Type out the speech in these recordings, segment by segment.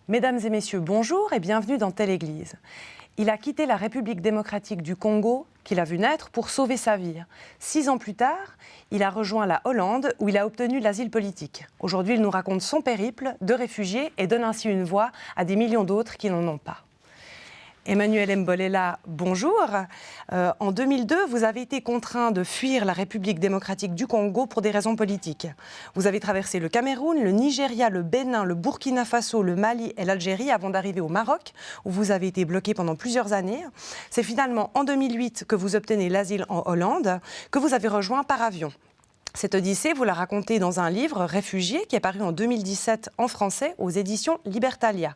Mesdames et messieurs, bonjour et bienvenue dans Telle Église. Il a quitté la République démocratique du Congo, qu'il a vu naître, pour sauver sa vie. 6 ans plus tard, il a rejoint la Hollande, où il a obtenu l'asile politique. Aujourd'hui, il nous raconte son périple de réfugié et donne ainsi une voix à des millions d'autres qui n'en ont pas. Emmanuel Mbolela, bonjour. En 2002, vous avez été contraint de fuir la République démocratique du Congo pour des raisons politiques. Vous avez traversé le Cameroun, le Nigeria, le Bénin, le Burkina Faso, le Mali et l'Algérie avant d'arriver au Maroc, où vous avez été bloqué pendant plusieurs années. C'est finalement en 2008 que vous obtenez l'asile en Hollande, que vous avez rejoint par avion. Cette odyssée, vous la racontez dans un livre, Réfugié, qui est paru en 2017 en français aux éditions Libertalia.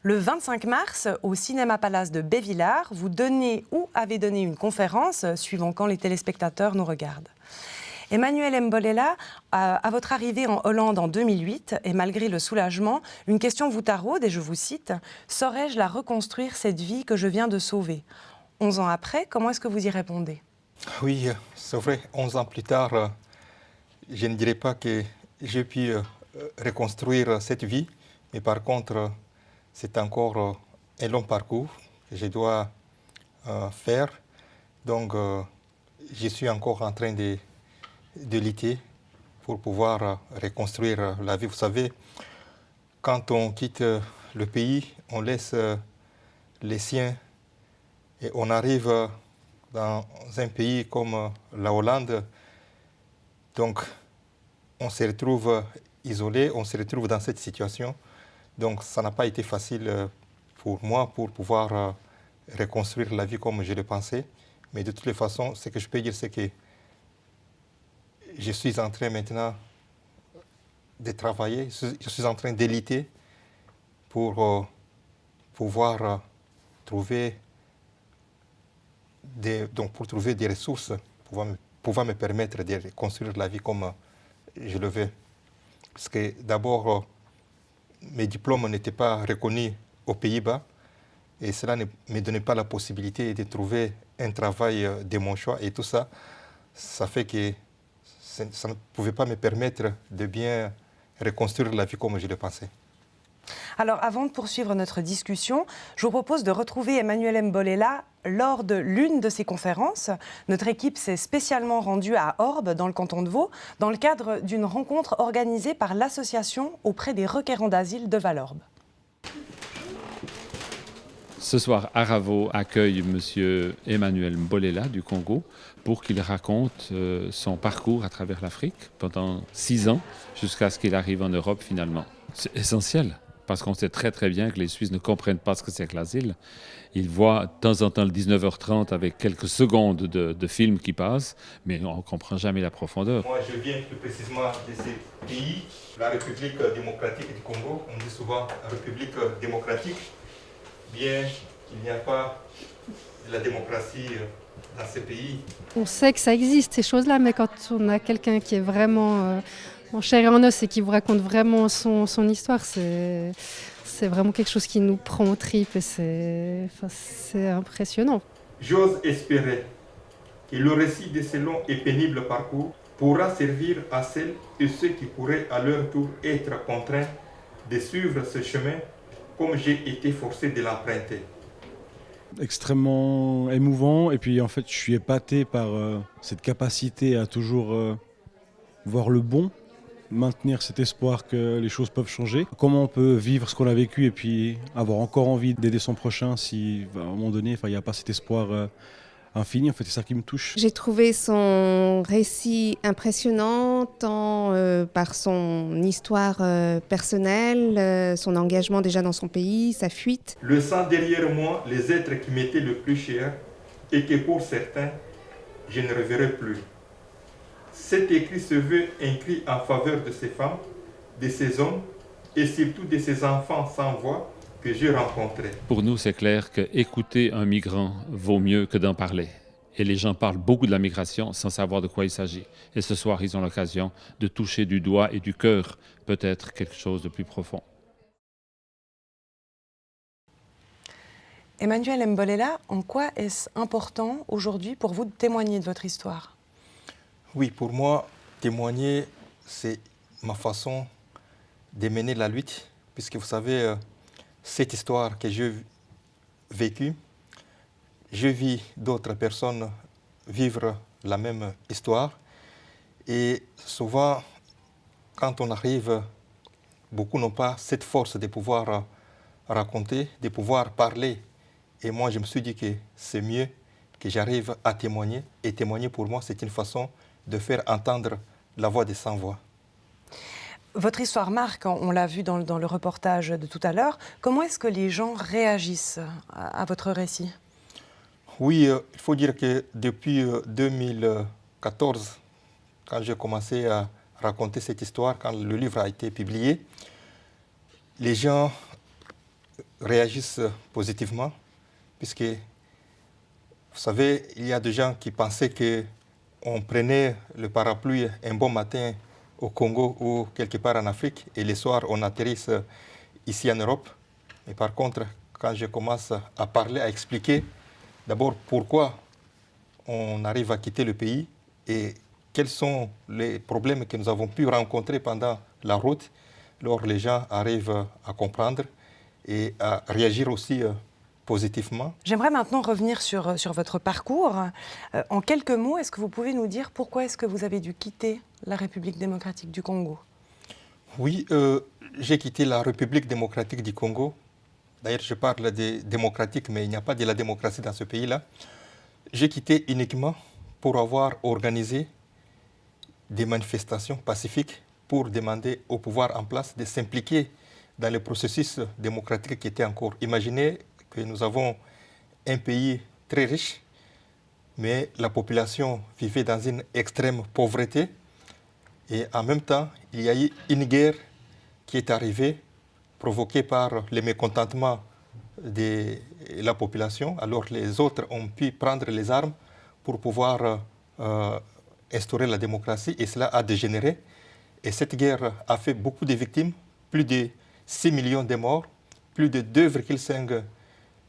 Le 25 mars, au Cinéma Palace de Bévillard, vous donnez ou avez donné une conférence, suivant quand les téléspectateurs nous regardent. Emmanuel Mbolela, à votre arrivée en Hollande en 2008, et malgré le soulagement, une question vous taraude, et je vous cite « Saurais-je la reconstruire, cette vie que je viens de sauver ?» 11 ans après, comment est-ce que vous y répondez? Oui, c'est vrai, 11 ans plus tard, je ne dirais pas que j'ai pu reconstruire cette vie, mais par contre, c'est encore un long parcours que je dois faire. Donc, je suis encore en train de lutter pour pouvoir reconstruire la vie. Vous savez, quand on quitte le pays, on laisse les siens et on arrive dans un pays comme la Hollande. Donc, on se retrouve isolé, on se retrouve dans cette situation. Donc, ça n'a pas été facile pour moi pour pouvoir reconstruire la vie comme je le pensais. Mais de toutes les façons, ce que je peux dire, c'est que je suis en train maintenant de travailler, je suis en train d'éliter pour pouvoir trouver pour trouver des ressources, pouvoir me permettre de reconstruire la vie comme je le veux. Parce que d'abord, mes diplômes n'étaient pas reconnus aux Pays-Bas et cela ne me donnait pas la possibilité de trouver un travail de mon choix. Et tout ça, ça fait que ça ne pouvait pas me permettre de bien reconstruire la vie comme je le pensais. Alors, avant de poursuivre notre discussion, je vous propose de retrouver Emmanuel Mbolela lors de l'une de ses conférences. Notre équipe s'est spécialement rendue à Orbe, dans le canton de Vaud, dans le cadre d'une rencontre organisée par l'association auprès des requérants d'asile de Valorbe. Ce soir, Aravo accueille M. Emmanuel Mbolela du Congo pour qu'il raconte son parcours à travers l'Afrique pendant 6 ans, jusqu'à ce qu'il arrive en Europe finalement. C'est essentiel, parce qu'on sait très bien que les Suisses ne comprennent pas ce que c'est que l'asile. Ils voient de temps en temps le 19h30 avec quelques secondes de films qui passent, mais on ne comprend jamais la profondeur. Moi, je viens plus précisément de ce pays, la République démocratique du Congo. On dit souvent République démocratique, bien qu'il n'y a pas de la démocratie dans ce pays. On sait que ça existe, ces choses-là, mais quand on a quelqu'un qui est vraiment en chair et en os et qui vous raconte vraiment son histoire, c'est vraiment quelque chose qui nous prend aux tripes et c'est impressionnant. J'ose espérer que le récit de ce long et pénible parcours pourra servir à celles et ceux qui pourraient à leur tour être contraints de suivre ce chemin comme j'ai été forcé de l'emprunter. Extrêmement émouvant, et puis en fait je suis épaté par cette capacité à toujours voir le bon, maintenir cet espoir que les choses peuvent changer. Comment on peut vivre ce qu'on a vécu et puis avoir encore envie d'aider son prochain si à un moment donné il n'y a pas cet espoir infini, en fait c'est ça qui me touche. J'ai trouvé son récit impressionnant, tant par son histoire personnelle, son engagement déjà dans son pays, sa fuite. Le sang derrière moi les êtres qui m'étaient le plus chers et que pour certains, je ne reverrai plus. Cet écrit se veut un cri en faveur de ces femmes, de ces hommes et surtout de ces enfants sans voix que j'ai rencontrés. Pour nous, c'est clair qu'écouter un migrant vaut mieux que d'en parler. Et les gens parlent beaucoup de la migration sans savoir de quoi il s'agit. Et ce soir, ils ont l'occasion de toucher du doigt et du cœur peut-être quelque chose de plus profond. Emmanuel Mbolela, en quoi est-ce important aujourd'hui pour vous de témoigner de votre histoire? Oui, pour moi, témoigner, c'est ma façon de mener la lutte, puisque vous savez, cette histoire que j'ai vécue, je vis d'autres personnes vivre la même histoire. Et souvent, quand on arrive, beaucoup n'ont pas cette force de pouvoir raconter, de pouvoir parler. Et moi, je me suis dit que c'est mieux que j'arrive à témoigner. Et témoigner, pour moi, c'est une façon de faire entendre la voix des sans-voix. Votre histoire marque, on l'a vu dans le reportage de tout à l'heure. Comment est-ce que les gens réagissent à votre récit? Oui, il faut dire que depuis 2014, quand j'ai commencé à raconter cette histoire, quand le livre a été publié, les gens réagissent positivement, puisque, vous savez, il y a des gens qui pensaient qu'on prenait le parapluie un bon matin au Congo ou quelque part en Afrique, et le soir, on atterrisse ici en Europe. Mais par contre, quand je commence à parler, à expliquer d'abord pourquoi on arrive à quitter le pays et quels sont les problèmes que nous avons pu rencontrer pendant la route, alors les gens arrivent à comprendre et à réagir aussi positivement. J'aimerais maintenant revenir sur votre parcours. En quelques mots, est-ce que vous pouvez nous dire pourquoi est-ce que vous avez dû quitter la République démocratique du Congo? Oui, j'ai quitté la République démocratique du Congo. D'ailleurs, je parle de démocratique, mais il n'y a pas de la démocratie dans ce pays-là. J'ai quitté uniquement pour avoir organisé des manifestations pacifiques pour demander au pouvoir en place de s'impliquer dans le processus démocratique qui était en cours. Imaginez que nous avons un pays très riche, mais la population vivait dans une extrême pauvreté. Et en même temps, il y a eu une guerre qui est arrivée, provoquée par le mécontentement de la population. Alors les autres ont pu prendre les armes pour pouvoir instaurer la démocratie, et cela a dégénéré. Et cette guerre a fait beaucoup de victimes, plus de 6 millions de morts, plus de 2,5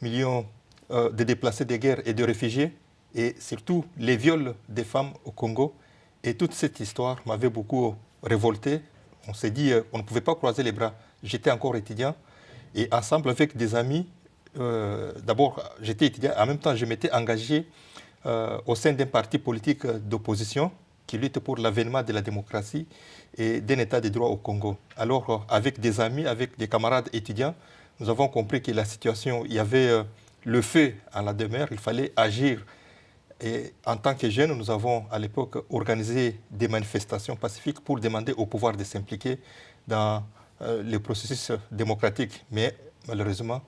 millions de déplacés de guerre et de réfugiés, et surtout les viols des femmes au Congo. Et toute cette histoire m'avait beaucoup révolté. On s'est dit on ne pouvait pas croiser les bras. J'étais encore étudiant, et ensemble avec des amis, d'abord j'étais étudiant, en même temps je m'étais engagé au sein d'un parti politique d'opposition qui lutte pour l'avènement de la démocratie et d'un état de droit au Congo. Alors, avec des amis, avec des camarades étudiants, nous avons compris que la situation, il y avait le feu à la demeure, il fallait agir. Et en tant que jeunes, nous avons à l'époque organisé des manifestations pacifiques pour demander au pouvoir de s'impliquer dans le processus démocratique. Mais malheureusement,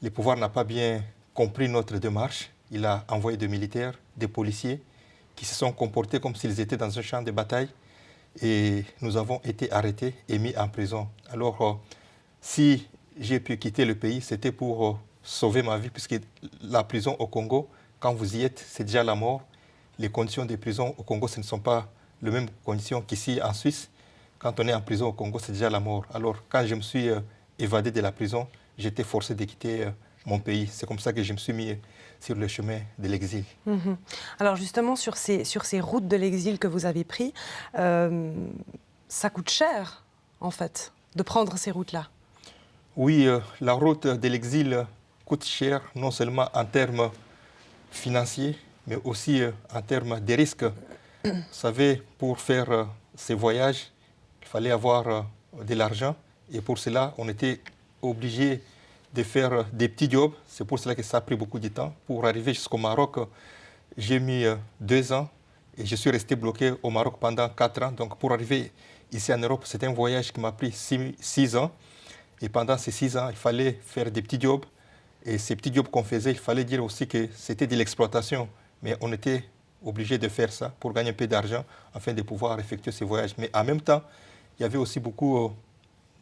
le pouvoir n'a pas bien compris notre démarche. Il a envoyé des militaires, des policiers qui se sont comportés comme s'ils étaient dans un champ de bataille, et nous avons été arrêtés et mis en prison. Alors, si j'ai pu quitter le pays, c'était pour sauver ma vie, puisque la prison au Congo, quand vous y êtes, c'est déjà la mort. Les conditions de prison au Congo, ce ne sont pas les mêmes conditions qu'ici en Suisse. Quand on est en prison au Congo, c'est déjà la mort. Alors, quand je me suis évadé de la prison, j'étais forcé de quitter mon pays. C'est comme ça que je me suis mis sur le chemin de l'exil. Alors justement, sur ces routes de l'exil que vous avez prises, ça coûte cher, en fait, de prendre ces routes-là. Oui, la route de l'exil coûte cher, non seulement en termes financiers, mais aussi en termes de risques. Vous savez, pour faire ces voyages, il fallait avoir de l'argent, et pour cela, on était obligé de faire des petits jobs. C'est pour cela que ça a pris beaucoup de temps. Pour arriver jusqu'au Maroc, j'ai mis 2 ans, et je suis resté bloqué au Maroc pendant 4 ans. Donc pour arriver ici en Europe, c'était un voyage qui m'a pris 6 ans. Et pendant ces 6 ans, il fallait faire des petits jobs. Et ces petits jobs qu'on faisait, il fallait dire aussi que c'était de l'exploitation. Mais on était obligé de faire ça pour gagner un peu d'argent afin de pouvoir effectuer ces voyages. Mais en même temps, il y avait aussi beaucoup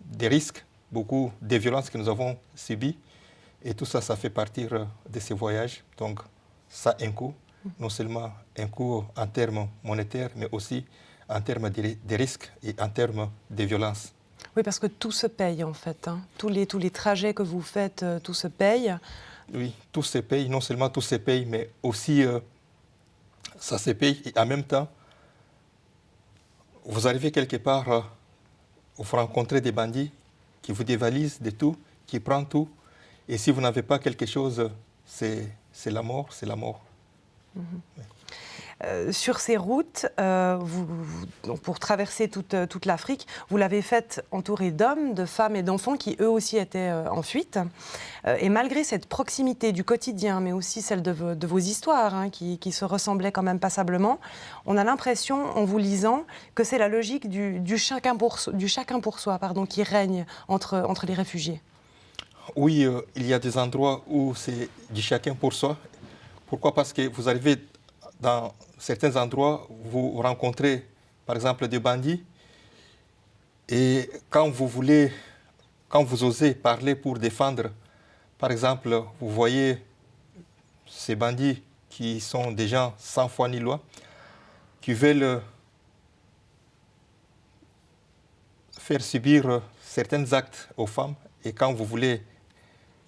de risques, beaucoup de violences que nous avons subies. Et tout ça, ça fait partir de ces voyages. Donc, ça a un coût. Non seulement un coût en termes monétaires, mais aussi en termes de risques et en termes de violences. Oui, parce que tout se paye, en fait. Hein. Tous les trajets que vous faites, tout se paye. Oui, tout se paye. Non seulement tout se paye, mais aussi ça se paye. Et en même temps, vous arrivez quelque part, vous rencontrez des bandits qui vous dévalisent de tout, qui prend tout. Et si vous n'avez pas quelque chose, c'est la mort, c'est la mort. Sur ces routes, donc pour traverser toute l'Afrique, vous l'avez faite entourée d'hommes, de femmes et d'enfants qui eux aussi étaient en fuite. Et malgré cette proximité du quotidien, mais aussi celle de vos histoires, hein, qui se ressemblaient quand même passablement, on a l'impression, en vous lisant, que c'est la logique du chacun pour soi qui règne entre les réfugiés. Oui, il y a des endroits où c'est du chacun pour soi. Pourquoi? Parce que vous arrivez dans certains endroits, vous rencontrez par exemple des bandits et quand vous osez parler pour défendre, par exemple, vous voyez ces bandits qui sont des gens sans foi ni loi, qui veulent faire subir certains actes aux femmes et quand vous voulez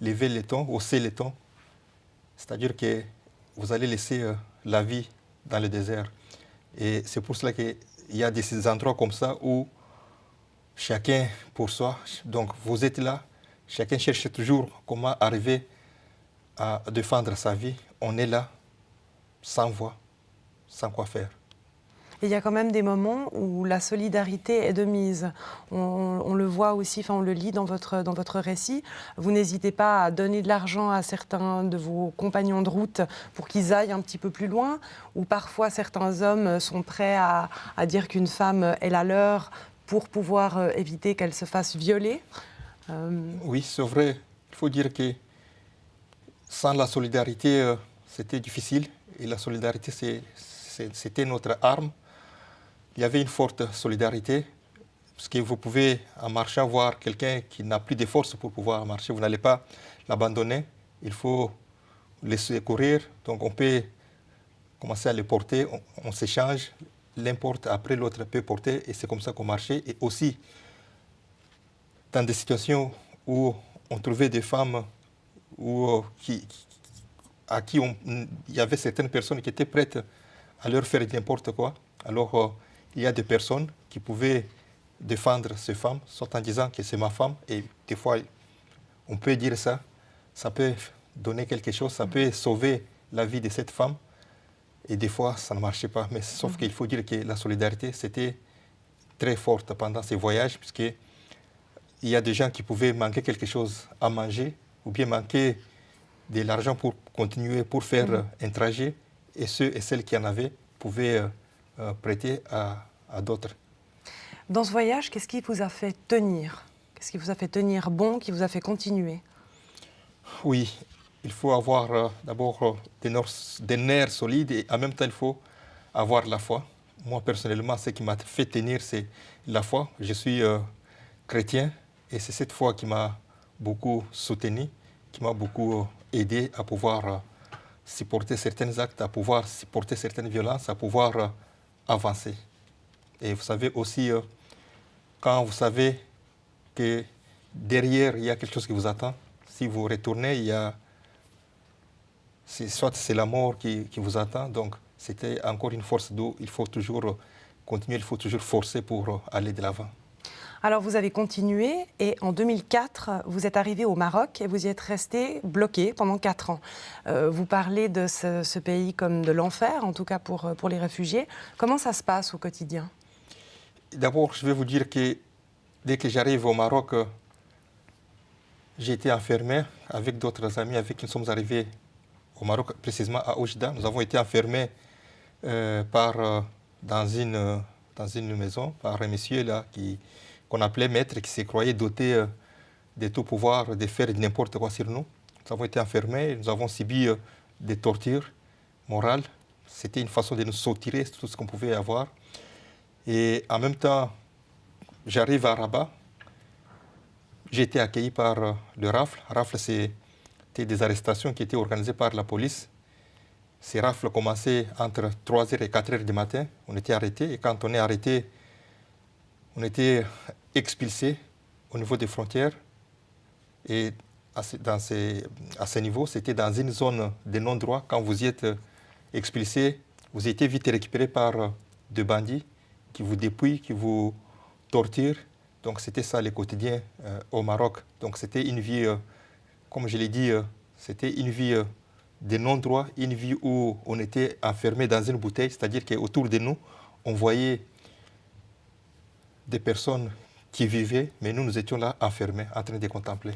lever les tons, hausser les tons, c'est-à-dire que vous allez laisser la vie dans le désert. Et c'est pour cela qu'il y a des endroits comme ça où chacun pour soi, donc vous êtes là, chacun cherche toujours comment arriver à défendre sa vie. On est là, sans voix, sans quoi faire. Et il y a quand même des moments où la solidarité est de mise. On le voit aussi, on le lit dans votre récit. Vous n'hésitez pas à donner de l'argent à certains de vos compagnons de route pour qu'ils aillent un petit peu plus loin. Ou parfois, certains hommes sont prêts à dire qu'une femme est la leur pour pouvoir éviter qu'elle se fasse violer. Oui, c'est vrai. Il faut dire que sans la solidarité, c'était difficile. Et la solidarité, c'était notre arme. Il y avait une forte solidarité, parce que vous pouvez, en marchant, voir quelqu'un qui n'a plus de force pour pouvoir marcher. Vous n'allez pas l'abandonner, il faut le secourir. Donc on peut commencer à le porter, on s'échange, l'un porte, après l'autre peut porter, et c'est comme ça qu'on marchait. Et aussi, dans des situations où on trouvait des femmes à qui il y avait certaines personnes qui étaient prêtes à leur faire n'importe quoi, alors il y a des personnes qui pouvaient défendre ces femmes, soit en disant que c'est ma femme, et des fois, on peut dire ça, ça peut donner quelque chose, ça peut sauver la vie de cette femme, et des fois, ça ne marchait pas. Mais sauf qu'il faut dire que la solidarité, c'était très forte pendant ces voyages, puisqu'il y a des gens qui pouvaient manquer quelque chose à manger, ou bien manquer de l'argent pour continuer, pour faire un trajet, et ceux et celles qui en avaient pouvaient prêter à d'autres. Dans ce voyage, qu'est-ce qui vous a fait tenir? Qu'est-ce qui vous a fait tenir bon, qui vous a fait continuer? Oui, il faut avoir d'abord des nerfs solides et en même temps, il faut avoir la foi. Moi, personnellement, ce qui m'a fait tenir, c'est la foi. Je suis chrétien et c'est cette foi qui m'a beaucoup soutenu, qui m'a beaucoup aidé à pouvoir supporter certains actes, à pouvoir supporter certaines violences, à pouvoir avancer. Et vous savez aussi, quand vous savez que derrière, il y a quelque chose qui vous attend, si vous retournez, soit c'est la mort qui vous attend. Donc, c'était encore une force d'eau. Il faut toujours continuer, il faut toujours forcer pour aller de l'avant. Alors, vous avez continué et en 2004, vous êtes arrivé au Maroc et vous y êtes resté bloqué pendant 4 ans. Vous parlez de ce pays comme de l'enfer, en tout cas pour les réfugiés. Comment ça se passe au quotidien? D'abord, je vais vous dire que dès que j'arrive au Maroc, j'ai été enfermé avec d'autres amis avec qui nous sommes arrivés au Maroc, précisément à Oujda. Nous avons été enfermés dans une maison par un monsieur là qu'on appelait maître, qui se croyait doté de tout pouvoir de faire n'importe quoi sur nous. Nous avons été enfermés, nous avons subi des tortures morales. C'était une façon de nous soutirer tout ce qu'on pouvait avoir. Et en même temps, j'arrive à Rabat. J'ai été accueilli par le rafle. Rafle, c'était des arrestations qui étaient organisées par la police. Ces rafles commençaient entre 3h et 4h du matin. On était arrêtés. Et quand on est arrêté, on était expulsés au niveau des frontières. Et à ce niveau, c'était dans une zone de non-droit. Quand vous y êtes expulsé, vous étiez vite récupéré par des bandits qui vous dépouillent, qui vous torturent. Donc c'était ça le quotidien au Maroc. Donc c'était une vie, comme je l'ai dit, c'était une vie de non-droit, une vie où on était enfermé dans une bouteille, c'est-à-dire qu'autour de nous, on voyait des personnes qui vivaient, mais nous étions là enfermés, en train de contempler.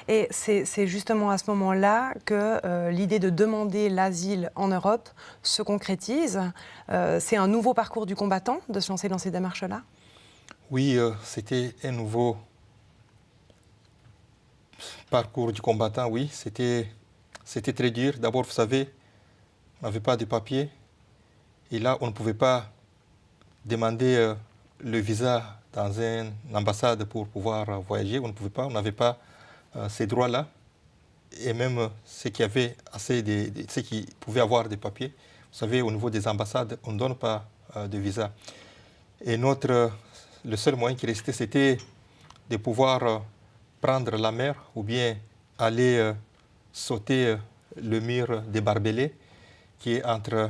Et c'est justement à ce moment-là que l'idée de demander l'asile en Europe se concrétise. C'est un nouveau parcours du combattant de se lancer dans ces démarches-là? Oui, c'était un nouveau parcours du combattant, oui. C'était très dur. D'abord, vous savez, on n'avait pas de papier. Et là, on ne pouvait pas demander le visa dans une ambassade pour pouvoir voyager. On ne pouvait pas, on n'avait pas ces droits-là. Et même ceux qui avaient ceux qui pouvaient avoir des papiers, vous savez, au niveau des ambassades, on ne donne pas de visa. Et le seul moyen qui restait, c'était de pouvoir prendre la mer ou bien aller sauter le mur des Barbelés qui est entre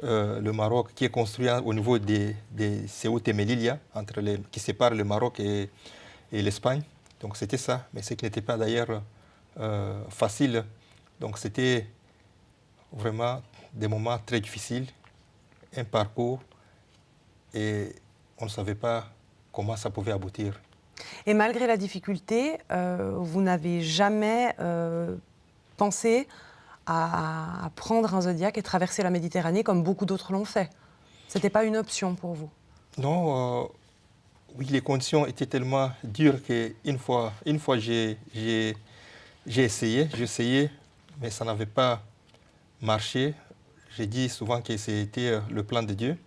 le Maroc, qui est construit au niveau des Ceuta et Melilla, qui sépare le Maroc et l'Espagne. Donc c'était ça, mais ce qui n'était pas d'ailleurs facile. Donc c'était vraiment des moments très difficiles, un parcours, et on ne savait pas comment ça pouvait aboutir. Et malgré la difficulté, vous n'avez jamais pensé à prendre un Zodiac et traverser la Méditerranée comme beaucoup d'autres l'ont fait? Ce n'était pas une option pour vous? Non, oui, les conditions étaient tellement dures qu'une fois j'ai essayé, mais ça n'avait pas marché. J'ai dit souvent que c'était le plan de Dieu,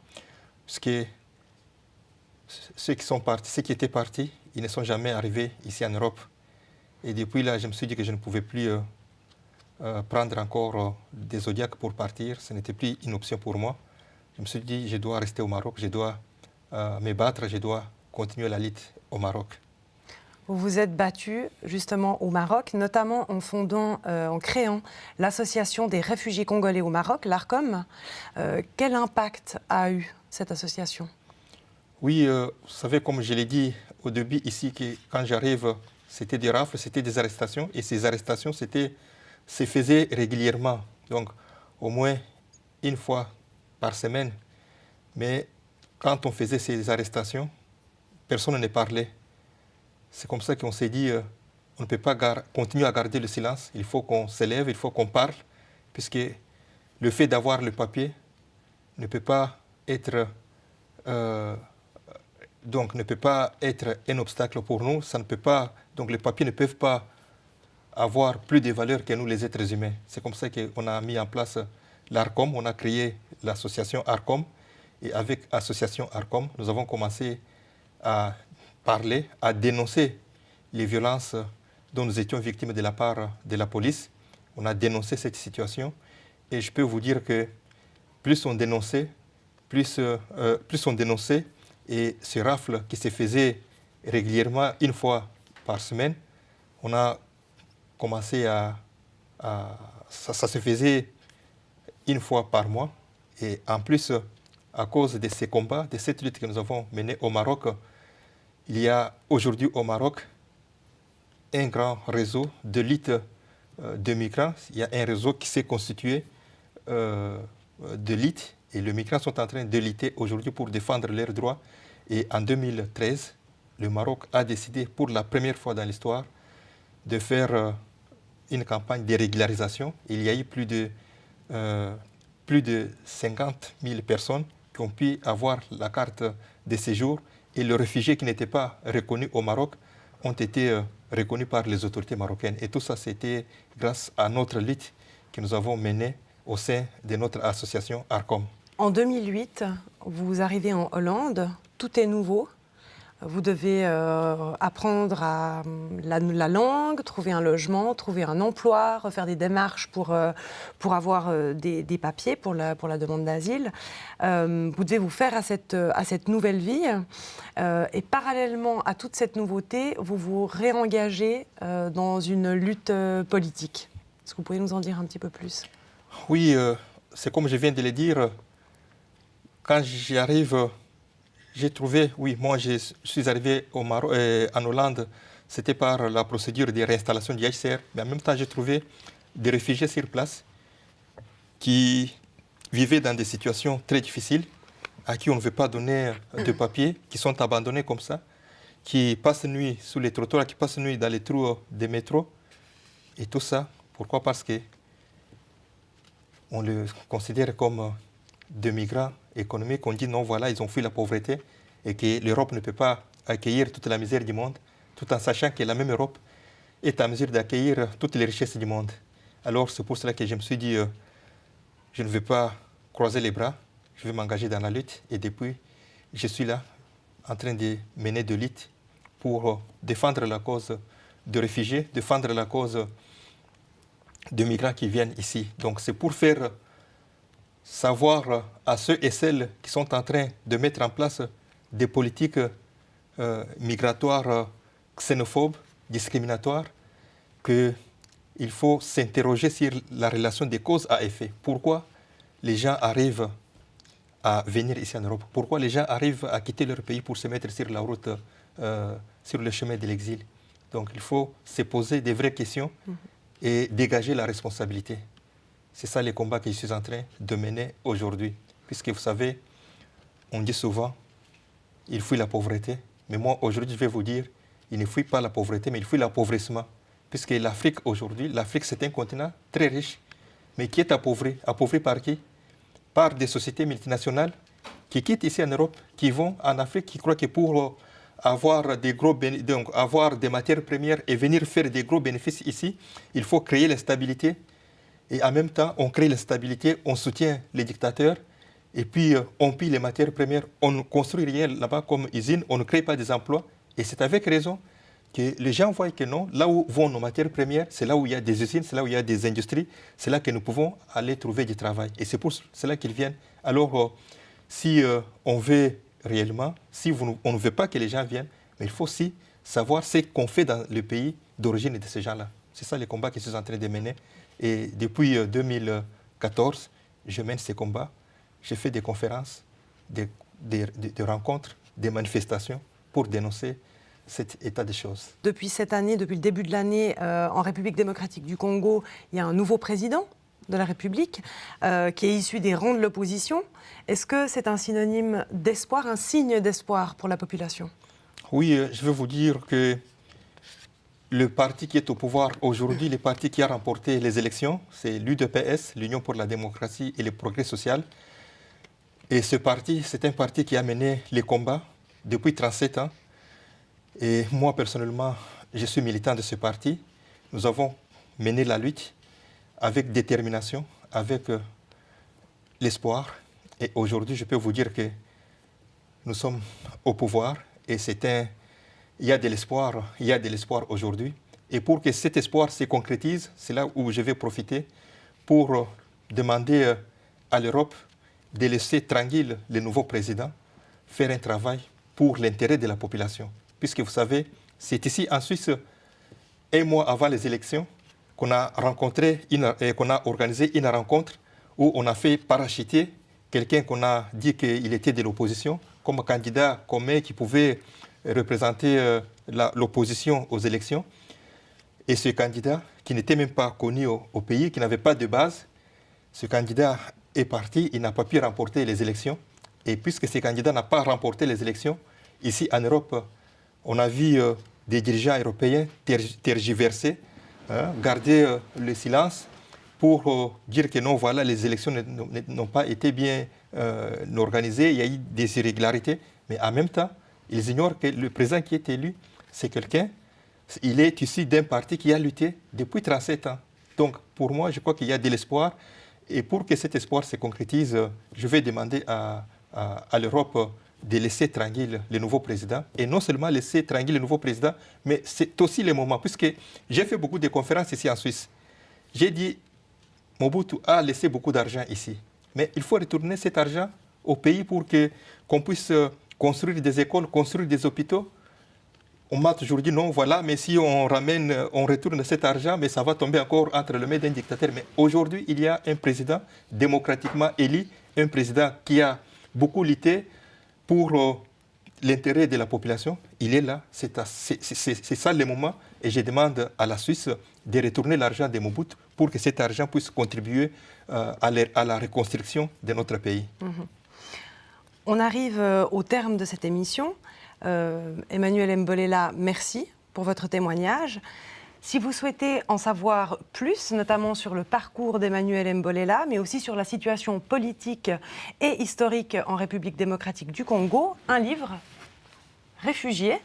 parce que ceux qui étaient partis, ils ne sont jamais arrivés ici en Europe. Et depuis là, je me suis dit que je ne pouvais plus prendre encore des Zodiacs pour partir. Ce n'était plus une option pour moi. Je me suis dit, je dois rester au Maroc, je dois me battre, je dois continuer la lutte au Maroc. Vous vous êtes battu justement au Maroc, notamment en créant l'association des réfugiés congolais au Maroc, l'ARCOM. Quel impact a eu cette association? Oui, vous savez, comme je l'ai dit au début ici, que quand j'arrive, c'était des rafles, c'était des arrestations, et ces arrestations se faisaient régulièrement, donc au moins une fois par semaine. Mais quand on faisait ces arrestations, personne ne parlait. C'est comme ça qu'on s'est dit, on ne peut pas continuer à garder le silence, il faut qu'on s'élève, il faut qu'on parle, puisque le fait d'avoir le papier ne peut pas être un obstacle pour nous. Ça ne peut pas, donc les papiers ne peuvent pas avoir plus de valeur que nous, les êtres humains. C'est comme ça qu'on a mis en place l'ARCOM, on a créé l'association ARCOM, et avec l'association ARCOM, nous avons commencé à parler, à dénoncer les violences dont nous étions victimes de la part de la police. On a dénoncé cette situation, et je peux vous dire que plus on dénonçait, et ce rafle qui se faisait régulièrement une fois par semaine, on a commencé ça se faisait une fois par mois. Et en plus, à cause de ces combats, de cette lutte que nous avons menée au Maroc, il y a aujourd'hui au Maroc un grand réseau de lutte de migrants. Il y a un réseau qui s'est constitué de lutte, et les migrants sont en train de lutter aujourd'hui pour défendre leurs droits. Et en 2013, le Maroc a décidé pour la première fois dans l'histoire de faire une campagne de régularisation. Il y a eu plus de 50 000 personnes qui ont pu avoir la carte de séjour, et les réfugiés qui n'étaient pas reconnus au Maroc ont été reconnus par les autorités marocaines. Et tout ça, c'était grâce à notre lutte que nous avons menée au sein de notre association ARCOM. En 2008, vous arrivez en Hollande, tout est nouveau. Vous devez apprendre la langue, trouver un logement, trouver un emploi, refaire des démarches pour avoir des papiers pour la demande d'asile. Vous devez vous faire à cette nouvelle vie. Et parallèlement à toute cette nouveauté, vous vous réengagez dans une lutte politique. Est-ce que vous pouvez nous en dire un petit peu plus? Oui, c'est comme je viens de le dire. Quand j'arrive, J'ai trouvé, oui, moi je suis arrivé au Maroc, en Hollande, c'était par la procédure de réinstallation du HCR, mais en même temps j'ai trouvé des réfugiés sur place qui vivaient dans des situations très difficiles, à qui on ne veut pas donner de papiers, qui sont abandonnés comme ça, qui passent nuit sous les trottoirs, qui passent nuit dans les trous des métros. Et tout ça, pourquoi? Parce que on les considère comme des migrants économiques. On dit non, voilà, ils ont fui la pauvreté et que l'Europe ne peut pas accueillir toute la misère du monde, tout en sachant que la même Europe est en mesure d'accueillir toutes les richesses du monde. Alors c'est pour cela que je me suis dit, je ne vais pas croiser les bras, je vais m'engager dans la lutte. Et depuis, je suis là, en train de mener de lutte pour défendre la cause de réfugiés, défendre la cause de migrants qui viennent ici. Donc c'est pour faire savoir à ceux et celles qui sont en train de mettre en place des politiques migratoires xénophobes, discriminatoires, qu'il faut s'interroger sur la relation des causes à effet. Pourquoi les gens arrivent à venir ici en Europe? Pourquoi les gens arrivent à quitter leur pays pour se mettre sur la route, sur le chemin de l'exil? Donc il faut se poser des vraies questions et dégager la responsabilité. C'est ça les combats que je suis en train de mener aujourd'hui. Puisque vous savez, on dit souvent, il fuit la pauvreté. Mais moi, aujourd'hui, je vais vous dire, il ne fuit pas la pauvreté, mais il fuit l'appauvrissement. Puisque l'Afrique, aujourd'hui, l'Afrique, c'est un continent très riche, mais qui est appauvri. Appauvri par qui? Par des sociétés multinationales qui quittent ici en Europe, qui vont en Afrique, qui croient que pour avoir des matières premières et venir faire des gros bénéfices ici, il faut créer l'instabilité. Et en même temps, on crée l'instabilité, on soutient les dictateurs, et puis on pille les matières premières, on ne construit rien là-bas comme usine, on ne crée pas des emplois. Et c'est avec raison que les gens voient que non, là où vont nos matières premières, c'est là où il y a des usines, c'est là où il y a des industries, c'est là que nous pouvons aller trouver du travail. Et c'est pour cela qu'ils viennent. Alors, si on veut réellement, si on ne veut pas que les gens viennent, mais il faut aussi savoir ce qu'on fait dans le pays d'origine de ces gens-là. C'est ça les combats que je suis en train de mener. Et depuis 2014, je mène ces combats. J'ai fait des conférences, des rencontres, des manifestations pour dénoncer cet état des choses. Depuis cette année, depuis le début de l'année, en République démocratique du Congo, il y a un nouveau président de la République qui est issu des rangs de l'opposition. Est-ce que c'est un synonyme d'espoir, un signe d'espoir pour la population? Oui, je veux vous dire que le parti qui est au pouvoir aujourd'hui, le parti qui a remporté les élections, c'est l'UDPS, l'Union pour la démocratie et le progrès social. Et ce parti, c'est un parti qui a mené les combats depuis 37 ans. Et moi, personnellement, je suis militant de ce parti. Nous avons mené la lutte avec détermination, avec l'espoir. Et aujourd'hui, je peux vous dire que nous sommes au pouvoir et il y a de l'espoir aujourd'hui. Et pour que cet espoir se concrétise, c'est là où je vais profiter pour demander à l'Europe de laisser tranquille le nouveau président faire un travail pour l'intérêt de la population. Puisque vous savez, c'est ici en Suisse, un mois avant les élections, qu'on a organisé une rencontre où on a fait parachuter quelqu'un qu'on a dit qu'il était de l'opposition comme candidat commun qui pouvait représenter l'opposition aux élections. Et ce candidat, qui n'était même pas connu au pays, qui n'avait pas de base, ce candidat est parti, il n'a pas pu remporter les élections. Et puisque ce candidat n'a pas remporté les élections, ici en Europe, on a vu des dirigeants européens tergiverser, garder le silence pour dire que non, voilà, les élections n'ont pas été bien organisées, il y a eu des irrégularités. Mais en même temps, ils ignorent que le président qui est élu, c'est quelqu'un, il est issu d'un parti qui a lutté depuis 37 ans. Donc, pour moi, je crois qu'il y a de l'espoir. Et pour que cet espoir se concrétise, je vais demander à l'Europe de laisser tranquille le nouveau président. Et non seulement laisser tranquille le nouveau président, mais c'est aussi le moment. Puisque j'ai fait beaucoup de conférences ici en Suisse. J'ai dit, Mobutu a laissé beaucoup d'argent ici. Mais il faut retourner cet argent au pays pour qu'on puisse construire des écoles, construire des hôpitaux. On m'a toujours dit non, voilà, mais si on retourne cet argent, mais ça va tomber encore entre les mains d'un dictateur. Mais aujourd'hui, il y a un président démocratiquement élu, un président qui a beaucoup lutté pour l'intérêt de la population, il est là. C'est ça le moment. Et je demande à la Suisse de retourner l'argent de Mobutu pour que cet argent puisse contribuer à la reconstruction de notre pays. On arrive au terme de cette émission. Emmanuel Mbolela, merci pour votre témoignage. Si vous souhaitez en savoir plus, notamment sur le parcours d'Emmanuel Mbolela, mais aussi sur la situation politique et historique en République démocratique du Congo, un livre, Réfugiés,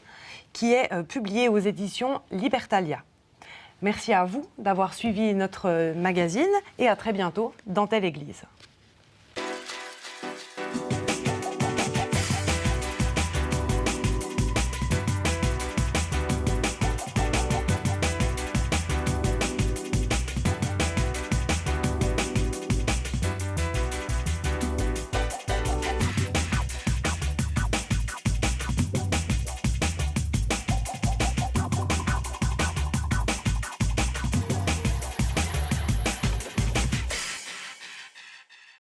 qui est publié aux éditions Libertalia. Merci à vous d'avoir suivi notre magazine et à très bientôt dans Telle Église.